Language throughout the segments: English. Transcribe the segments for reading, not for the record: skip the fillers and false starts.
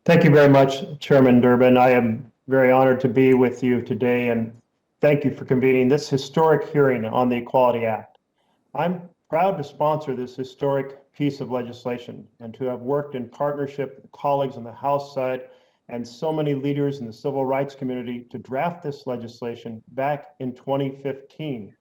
Thank you very much, Chairman Durbin. I am very honored to be with you today, and thank you for convening this historic hearing on the Equality Act. I'm proud to sponsor this historic piece of legislation and to have worked in partnership with colleagues on the House side and so many leaders in the civil rights community to draft this legislation back in 2015.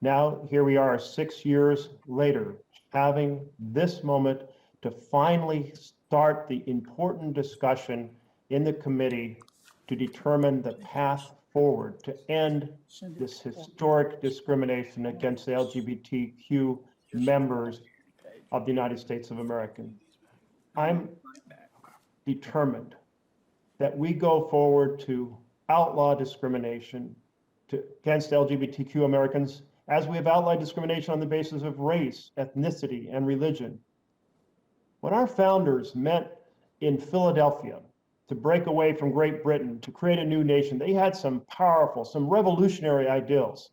Now, here we are 6 years later, having this moment to finally start the important discussion in the committee to determine the path forward to end this historic discrimination against the LGBTQ members of the United States of America. I'm determined that we go forward to outlaw discrimination against LGBTQ Americans as we have outlawed discrimination on the basis of race, ethnicity, and religion. When our founders met in Philadelphia to break away from Great Britain, to create a new nation, they had some powerful, some revolutionary ideals.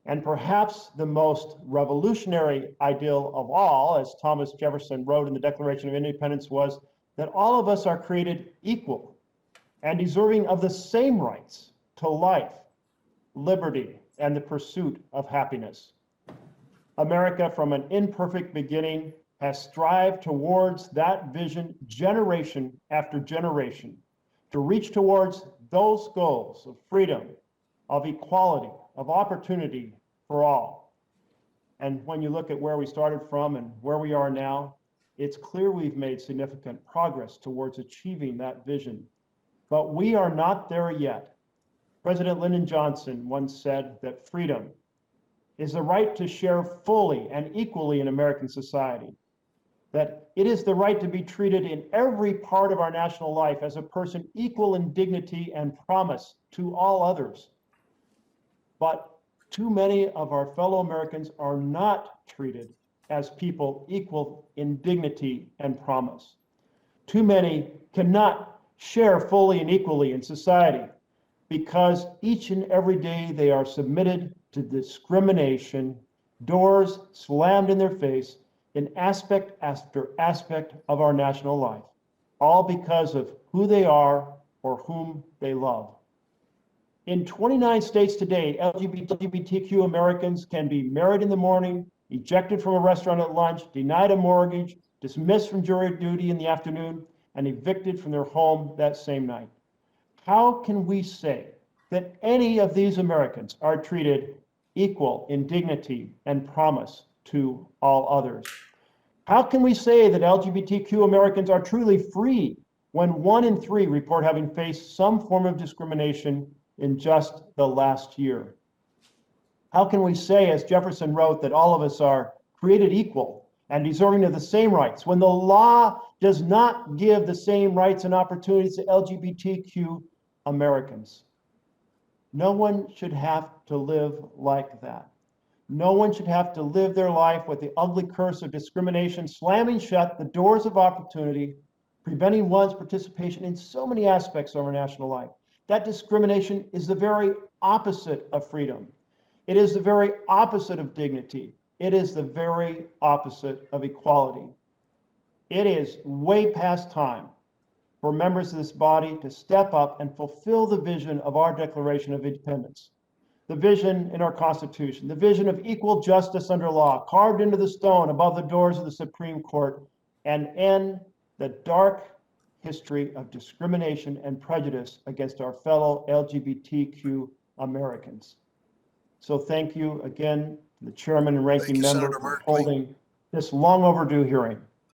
And perhaps the most revolutionary ideal of all, as Thomas Jefferson wrote in the Declaration of Independence, was that all of us are created equal and deserving of the same rights to life, liberty, and the pursuit of happiness. America, from an imperfect beginning, has strived towards that vision generation after generation, to reach towards those goals of freedom, of equality, of opportunity for all. And when you look at where we started from and where we are now, it's clear we've made significant progress towards achieving that vision. But we are not there yet. President Lyndon Johnson once said that freedom is the right to share fully and equally in American society, that it is the right to be treated in every part of our national life as a person equal in dignity and promise to all others. But too many of our fellow Americans are not treated as people equal in dignity and promise. Too many cannot share fully and equally in society because each and every day they are submitted to discrimination, doors slammed in their face in aspect after aspect of our national life, all because of who they are or whom they love. In 29 states today, LGBTQ Americans can be married in the morning, ejected from a restaurant at lunch, denied a mortgage, dismissed from jury duty in the afternoon, and evicted from their home that same night. How can we say that any of these Americans are treated equal in dignity and promise to all others? How can we say that LGBTQ Americans are truly free when 1 in 3 report having faced some form of discrimination in just the last year? How can we say, as Jefferson wrote, that all of us are created equal and deserving of the same rights when the law does not give the same rights and opportunities to LGBTQ Americans? No one should have to live like that. No one should have to live their life with the ugly curse of discrimination, slamming shut the doors of opportunity, preventing one's participation in so many aspects of our national life. That discrimination is the very opposite of freedom. It is the very opposite of dignity. It is the very opposite of equality. It is way past time for members of this body to step up and fulfill the vision of our Declaration of Independence, the vision in our Constitution, the vision of equal justice under law, carved into the stone above the doors of the Supreme Court, and end the dark history of discrimination and prejudice against our fellow LGBTQ Americans. So thank you again, the chairman and ranking member, for holding this long overdue hearing.